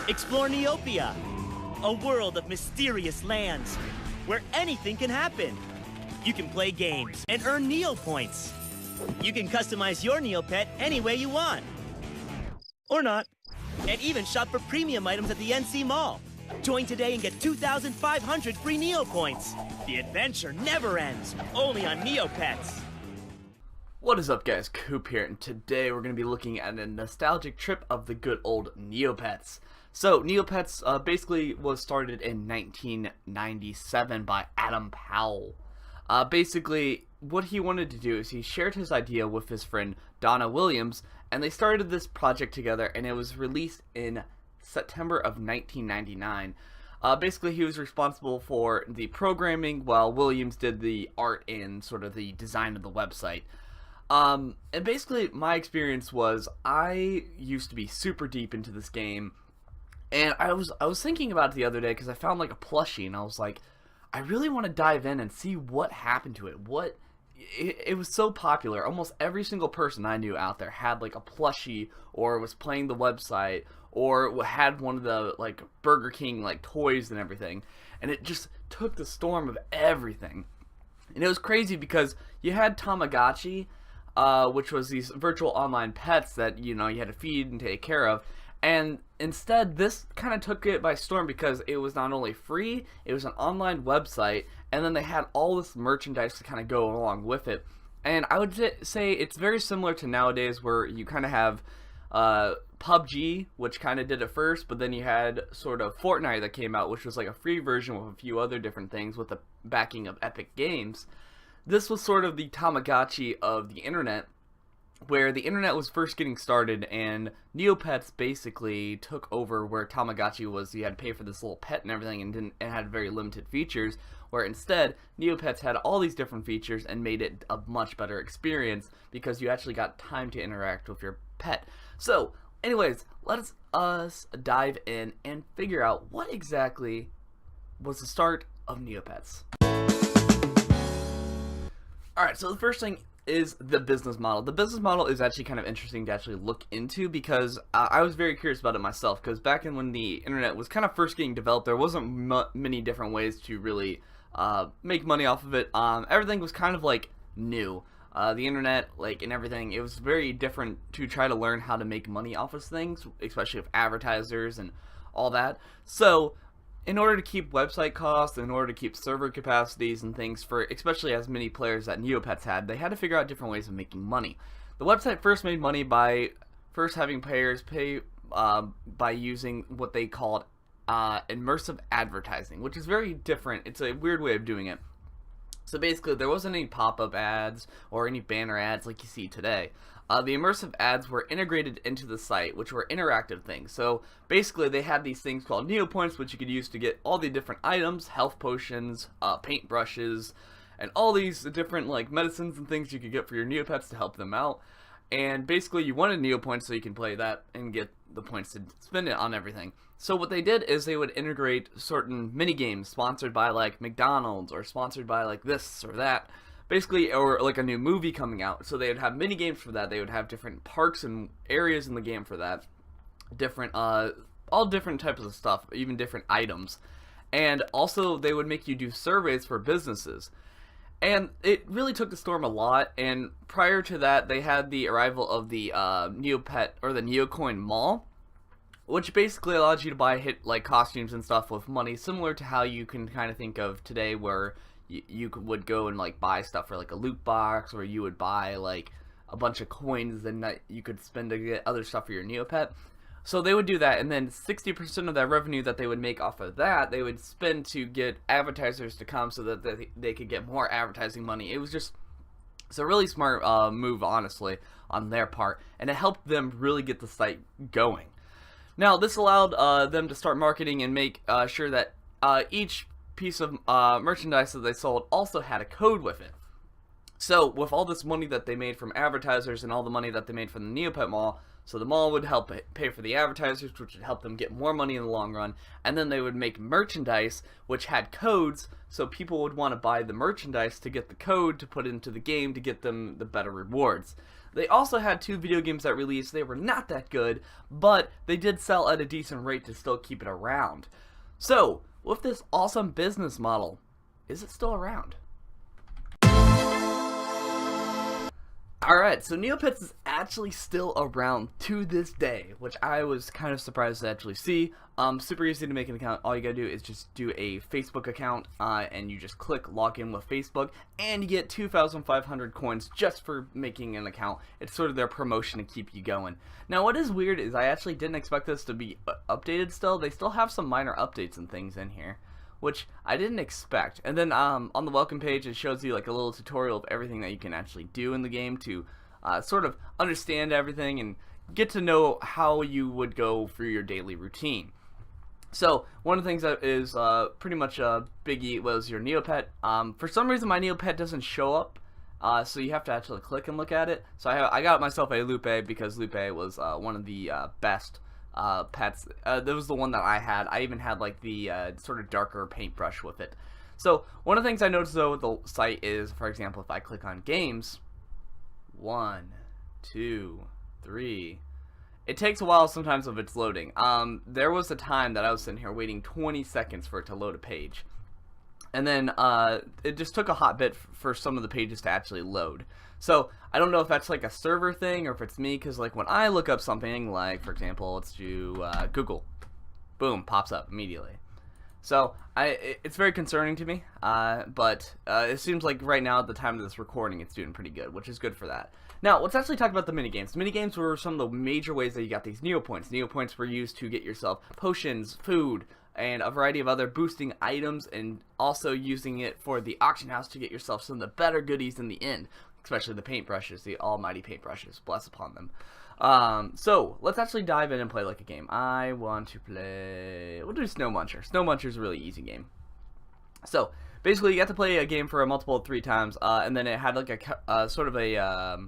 Explore Neopia, a world of mysterious lands where anything can happen. You can play games and earn Neo points. You can customize your Neopet any way you want. Or not. And even shop for premium items at the NC Mall. Join today and get 2,500 free Neo points. The adventure never ends, only on Neopets. What is up, guys? Coop here, and today we're going to be looking at a nostalgic trip of the good old Neopets. So, Neopets basically was started in 1997 by Adam Powell. Basically, what he wanted to do is he shared his idea with his friend Donna Williams, and they started this project together, and it was released in September of 1999. Basically, he was responsible for the programming, while Williams did the art and sort of the design of the website. And basically, my experience was I used to be super deep into this game, and I was thinking about it the other day because I found like a plushie, and I was like, I really want to dive in and see what happened to it. It was so popular. Almost every single person I knew out there had like a plushie, or was playing the website, or had one of the like Burger King like toys and everything. And it just took the storm of everything. And it was crazy because you had Tamagotchi, which was these virtual online pets that, you know, you had to feed and take care of. And instead, this kind of took it by storm because it was not only free, it was an online website, and then they had all this merchandise to kind of go along with it. And I would say it's very similar to nowadays, where you kind of have PUBG, which kind of did it first, but then you had sort of Fortnite that came out, which was like a free version with a few other different things with the backing of Epic Games. This was sort of the Tamagotchi of the internet, where the internet was first getting started, and Neopets basically took over where Tamagotchi was. You had to pay for this little pet and everything, and had very limited features, where instead Neopets had all these different features and made it a much better experience because you actually got time to interact with your pet. So anyways, let us dive in and figure out what exactly was the start of Neopets. Alright, so the first thing is the business model. The business model is actually kind of interesting to actually look into because I was very curious about it myself, because back in when the internet was kind of first getting developed, there wasn't many different ways to really make money off of it. Everything was kind of like new. The internet, like, and everything, it was very different to try to learn how to make money off of things, especially with advertisers and all that. So in order to keep website costs, in order to keep server capacities and things for especially as many players that Neopets had, they had to figure out different ways of making money. The website first made money by first having players pay by using what they called immersive advertising, which is very different. It's a weird way of doing it. So basically, there wasn't any pop-up ads or any banner ads like you see today. The immersive ads were integrated into the site, which were interactive things. So basically, they had these things called Neopoints, which you could use to get all the different items, health potions, paint brushes, and all these different like medicines and things you could get for your Neopets to help them out. And basically, you wanted Neopoints so you can play that and get the points to spend it on everything. So what they did is they would integrate certain mini games sponsored by like McDonald's, or sponsored by like this or that. Basically, or like a new movie coming out. So they would have mini games for that. They would have different parks and areas in the game for that. Different, all different types of stuff, even different items. And also, they would make you do surveys for businesses. And it really took the storm a lot. And prior to that, they had the arrival of the Neopet, or the Neocoin Mall, which basically allows you to buy like costumes and stuff with money, similar to how you can kind of think of today, where you would go and like buy stuff for like a loot box, or you would buy like a bunch of coins and that you could spend to get other stuff for your Neopet. So they would do that, and then 60% of that revenue that they would make off of that, they would spend to get advertisers to come so that they could get more advertising money. It was just, it's a really smart move, honestly, on their part, and it helped them really get the site going. Now, this allowed them to start marketing and make sure that each piece of merchandise that they sold also had a code with it. So with all this money that they made from advertisers and all the money that they made from the Neopet Mall, so the mall would help pay for the advertisers, which would help them get more money in the long run, and then they would make merchandise which had codes, so people would want to buy the merchandise to get the code to put into the game to get them the better rewards. They also had 2 video games that released. They were not that good, but they did sell at a decent rate to still keep it around. So, with this awesome business model, is it still around? Alright, so Neopets is actually still around to this day, which I was kind of surprised to actually see. Super easy to make an account. All you gotta do is just do a Facebook account, and you just click log in with Facebook, and you get 2,500 coins just for making an account. It's sort of their promotion to keep you going. Now, what is weird is I actually didn't expect this to be updated still. They still have some minor updates and things in here, which I didn't expect. And then on the welcome page, it shows you like a little tutorial of everything that you can actually do in the game to sort of understand everything and get to know how you would go through your daily routine. So one of the things that is pretty much a biggie was your Neopet. For some reason my Neopet doesn't show up, so you have to actually click and look at it. So I got myself a Lupe because Lupe was one of the best pets. That was the one that I had. I even had like the sort of darker paintbrush with it. So one of the things I noticed though with the site is, for example, if I click on games, 1, 2, 3, it takes a while sometimes if it's loading. There was a time that I was sitting here waiting 20 seconds for it to load a page, and then it just took a hot bit for some of the pages to actually load. So I don't know if that's like a server thing or if it's me, because like when I look up something, like for example, let's do Google, boom, pops up immediately. So it's very concerning to me, but it seems like right now at the time of this recording it's doing pretty good, which is good for that. Now let's actually talk about the minigames. The minigames were some of the major ways that you got these Neopoints. Neopoints were used to get yourself potions, food, and a variety of other boosting items, and also using it for the auction house to get yourself some of the better goodies in the end, especially the paintbrushes, the almighty paintbrushes, bless upon them. So let's actually dive in and play like a game. I want to play, we'll do Snow Muncher. Snow Muncher is a really easy game. So basically you got to play a game for a multiple of 3 times, and then it had like a sort of a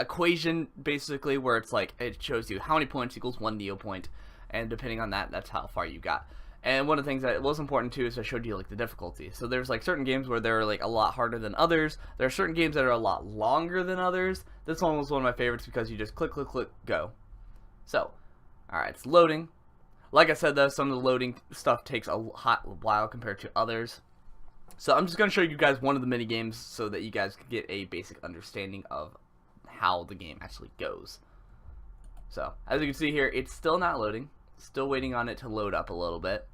equation basically where it's like it shows you how many points equals 1 Neopoint, and depending on that, that's how far you got. And one of the things that was important too is I showed you like the difficulty. So there's like certain games where they're like a lot harder than others. There are certain games that are a lot longer than others. This one was one of my favorites because you just click, click, click, go. So, alright, it's loading. Like I said though, some of the loading stuff takes a hot while compared to others. So I'm just going to show you guys one of the mini games so that you guys can get a basic understanding of how the game actually goes. So, as you can see here, it's still not loading. Still waiting on it to load up a little bit.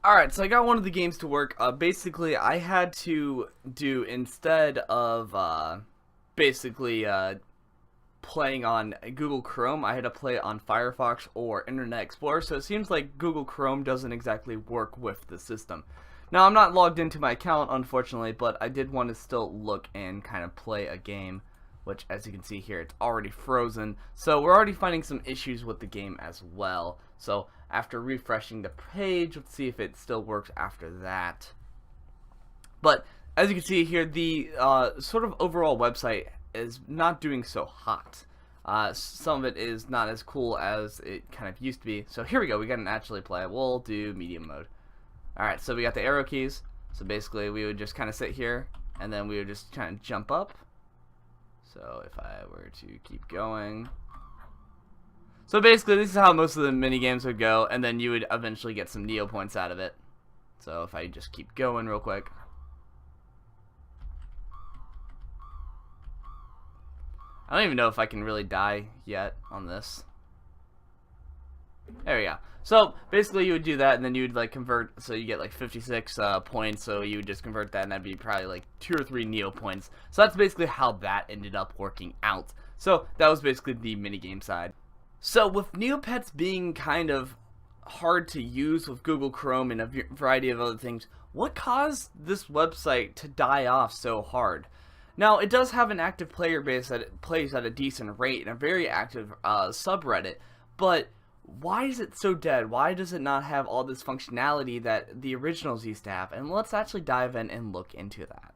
Alright, so I got one of the games to work. Basically, I had to do, instead of playing on Google Chrome, I had to play on Firefox or Internet Explorer. So it seems like Google Chrome doesn't exactly work with the system. Now, I'm not logged into my account, unfortunately, but I did want to still look and kind of play a game, which, as you can see here, it's already frozen. So we're already finding some issues with the game as well. So after refreshing the page, let's see if it still works after that. But as you can see here, the sort of overall website is not doing so hot. Some of it is not as cool as it kind of used to be. So here we go, we got an actually play. We'll do medium mode. Alright, so we got the arrow keys. So basically we would just kind of sit here, and then we would just kind of jump up. So if I were to keep going, so basically this is how most of the mini games would go, and then you would eventually get some Neopoints out of it. So if I just keep going real quick, I don't even know if I can really die yet on this. There we go. So basically you would do that, and then you would like convert, so you get like 56 points, so you would just convert that, and that'd be probably like 2 or 3 Neopoints. So that's basically how that ended up working out. So that was basically the minigame side. So with Neopets being kind of hard to use with Google Chrome and a variety of other things, what caused this website to die off so hard? Now, it does have an active player base that it plays at a decent rate and a very active subreddit, but why is it so dead? Why does it not have all this functionality that the originals used to have? And let's actually dive in and look into that.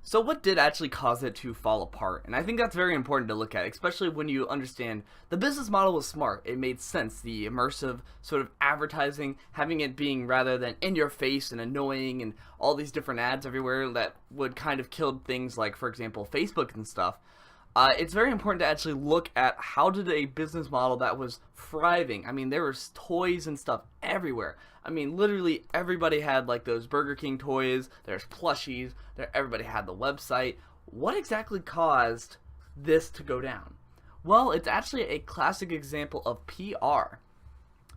So what did actually cause it to fall apart? And I think that's very important to look at, especially when you understand the business model was smart. It made sense. The immersive sort of advertising, having it being rather than in your face and annoying and all these different ads everywhere that would kind of kill things like, for example, Facebook and stuff. It's very important to actually look at how did a business model that was thriving. I mean, there was toys and stuff everywhere. I mean, literally everybody had like those Burger King toys. There's plushies. Everybody had the website. What exactly caused this to go down? Well, it's actually a classic example of PR.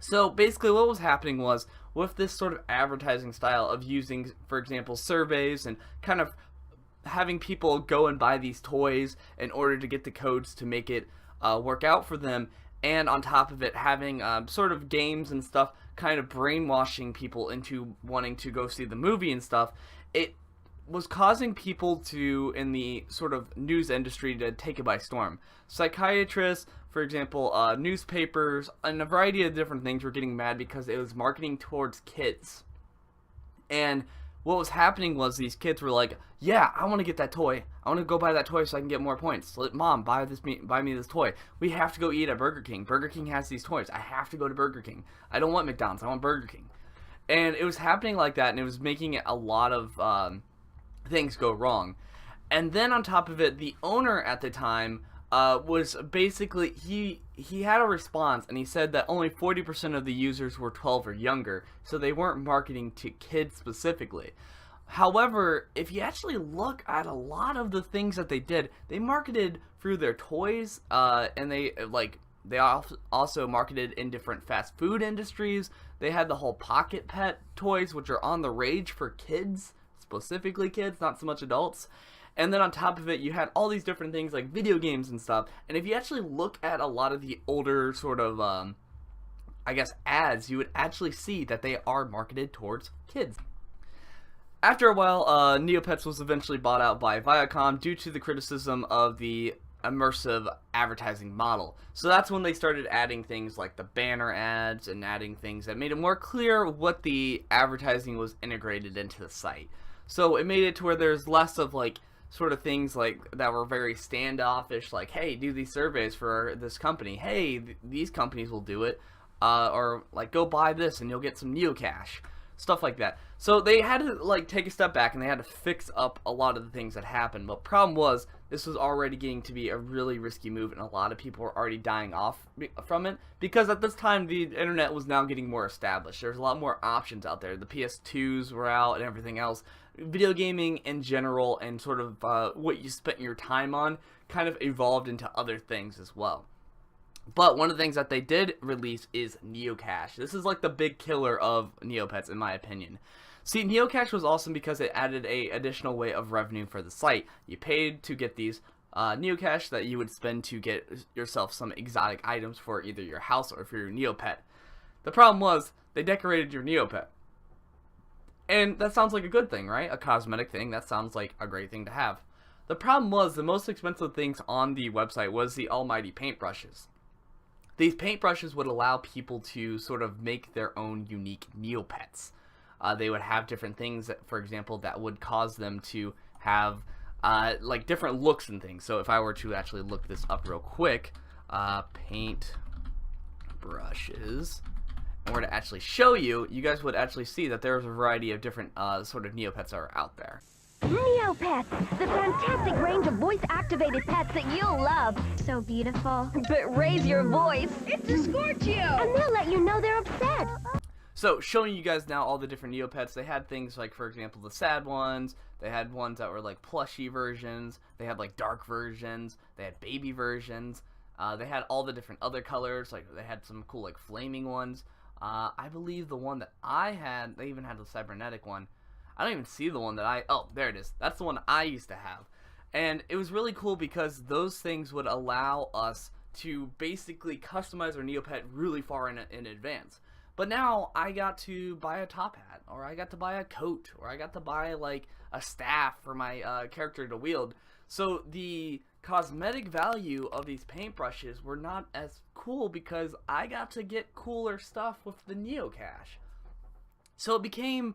So basically what was happening was with this sort of advertising style of using, for example, surveys and kind of having people go and buy these toys in order to get the codes to make it work out for them, and on top of it having sort of games and stuff kind of brainwashing people into wanting to go see the movie and stuff, it was causing people to, in the sort of news industry, to take it by storm. Psychiatrists, for example, newspapers, and a variety of different things were getting mad because it was marketing towards kids. And what was happening was these kids were like, yeah, I want to get that toy. I want to go buy that toy so I can get more points. Let Mom buy me this toy. We have to go eat at Burger King. Burger King has these toys. I have to go to Burger King. I don't want McDonald's. I want Burger King. And it was happening like that, and it was making a lot of things go wrong. And then on top of it, the owner at the time was basically, he had a response, and he said that only 40% of the users were 12 or younger, so they weren't marketing to kids specifically. However, if you actually look at a lot of the things that they did, they marketed through their toys, and they also marketed in different fast food industries. They had the whole Pocket Pet toys, which are on the rage for kids, specifically kids, not so much adults. And then on top of it, you had all these different things like video games and stuff. And if you actually look at a lot of the older sort of, I guess, ads, you would actually see that they are marketed towards kids. After a while, Neopets was eventually bought out by Viacom due to the criticism of the immersive advertising model. So that's when they started adding things like the banner ads and adding things that made it more clear what the advertising was integrated into the site. So it made it to where there's less of like sort of things like that were very standoffish, like, hey, do these surveys for this company. Hey, these companies will do it. Or like, go buy this and you'll get some Neocash. Stuff like that. So they had to like take a step back and they had to fix up a lot of the things that happened. But problem was, this was already getting to be a really risky move, and a lot of people were already dying off from it, because at this time the internet was now getting more established. There's a lot more options out there. The PS2s were out and everything else. Video gaming in general and sort of what you spent your time on kind of evolved into other things as well. But one of the things that they did release is Neocash. This is like the big killer of Neopets, in my opinion. See, Neocash was awesome because it added a additional way of revenue for the site. You paid to get these Neocash that you would spend to get yourself some exotic items for either your house or for your Neopet. The problem was, they decorated your Neopet. And that sounds like a good thing, right? A cosmetic thing. That sounds like a great thing to have. The problem was, the most expensive things on the website was the almighty paintbrushes. These paintbrushes would allow people to sort of make their own unique Neopets. They would have different things that, for example, that would cause them to have like different looks and things. So if I were to actually look this up real quick, paint brushes, and were to actually show you, you guys would actually see that there's a variety of different sort of Neopets that are out there. Neopets, the fantastic range of voice-activated pets that you'll love. So beautiful. But raise your voice. It's a Scorchio! And they'll let you know they're upset. So, showing you guys now all the different Neopets, they had things like, for example, the sad ones. They had ones that were like plushy versions. They had like dark versions. They had baby versions. They had all the different other colors. Like, they had some cool like flaming ones. I believe the one that I had, they even had the cybernetic one. I don't even see the one that oh, there it is. That's the one I used to have. And it was really cool because those things would allow us to basically customize our Neopet really far in advance. But now I got to buy a top hat, or I got to buy a coat, or I got to buy like a staff for my character to wield. So the cosmetic value of these paintbrushes were not as cool because I got to get cooler stuff with the Neocash. So it became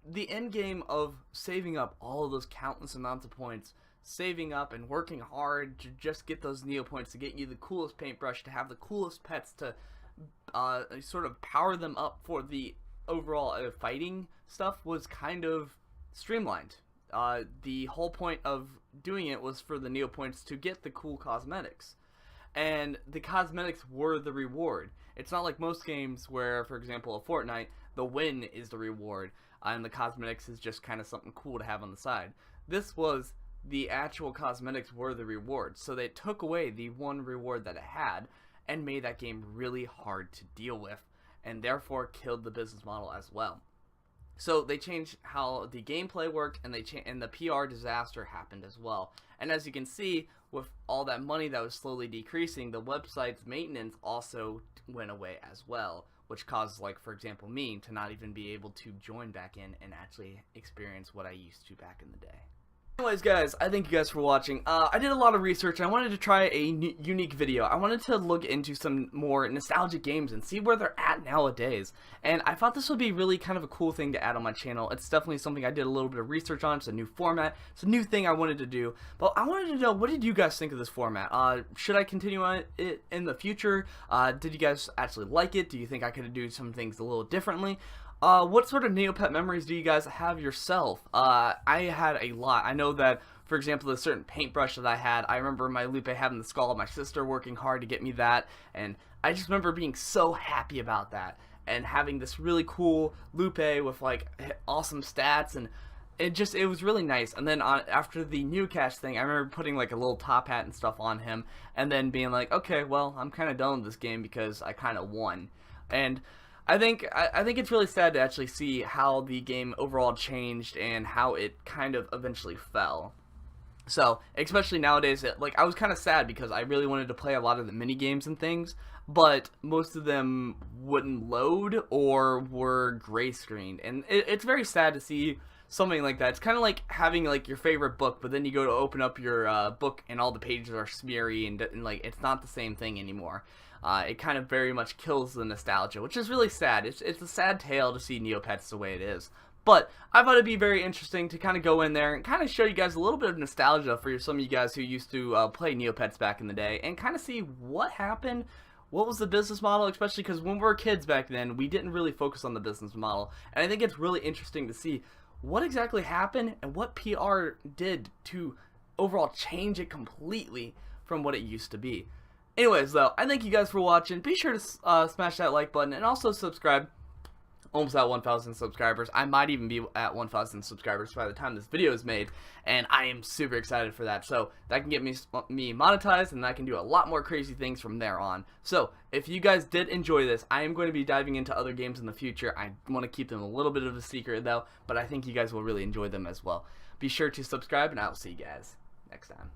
the end game of saving up all of those countless amounts of points, saving up and working hard to just get those Neopoints, to get you the coolest paintbrush, to have the coolest pets, to sort of power them up for the overall fighting stuff, was kind of streamlined. The whole point of doing it was for the Neopoints to get the cool cosmetics, and the cosmetics were the reward. It's not like most games where, for example, a Fortnite, the win is the reward, and the cosmetics is just kind of something cool to have on the side. This was the actual cosmetics were the reward, so they took away the one reward that it had and made that game really hard to deal with, and therefore killed the business model as well. So they changed how the gameplay worked, and and the PR disaster happened as well. And as you can see, with all that money that was slowly decreasing, the website's maintenance also went away as well, which caused, like, for example, me to not even be able to join back in and actually experience what I used to back in the day. Anyways, guys, I thank you guys for watching. I did a lot of research, and I wanted to try a unique video. I wanted to look into some more nostalgic games and see where they're at nowadays. And I thought this would be really kind of a cool thing to add on my channel. It's definitely something I did a little bit of research on. It's a new format. It's a new thing I wanted to do. But I wanted to know, what did you guys think of this format? Should I continue on it in the future? Did you guys actually like it? Do you think I could do some things a little differently? What sort of Neopet memories do you guys have yourself? I had a lot. I know that, for example, a certain paintbrush that I had, I remember my Lupe having the skull of my sister, working hard to get me that, and I just remember being so happy about that, and having this really cool Lupe with, like, awesome stats, and it was really nice. And then after the Newcast thing, I remember putting, like, a little top hat and stuff on him, and then being like, okay, well, I'm kind of done with this game because I kind of won. And I think it's really sad to actually see how the game overall changed and how it kind of eventually fell. So, especially nowadays, like, I was kind of sad because I really wanted to play a lot of the mini games and things, but most of them wouldn't load or were gray screened, and it's very sad to see something like that. It's kind of like having, like, your favorite book, but then you go to open up your book and all the pages are smeary, and like, it's not the same thing anymore. It kind of very much kills the nostalgia, which is really sad. It's a sad tale to see Neopets the way it is. But I thought it'd be very interesting to kind of go in there and kind of show you guys a little bit of nostalgia for some of you guys who used to play Neopets back in the day, and kind of see what happened, what was the business model, especially because when we were kids back then, we didn't really focus on the business model. And I think it's really interesting to see what exactly happened and what PR did to overall change it completely from what it used to be. Anyways, though, I thank you guys for watching. Be sure to smash that like button and also subscribe. Almost at 1,000 subscribers. I might even be at 1,000 subscribers by the time this video is made, and I am super excited for that. So that can get me monetized, and I can do a lot more crazy things from there on. So if you guys did enjoy this, I am going to be diving into other games in the future. I want to keep them a little bit of a secret though, but I think you guys will really enjoy them as well. Be sure to subscribe, and I will see you guys next time.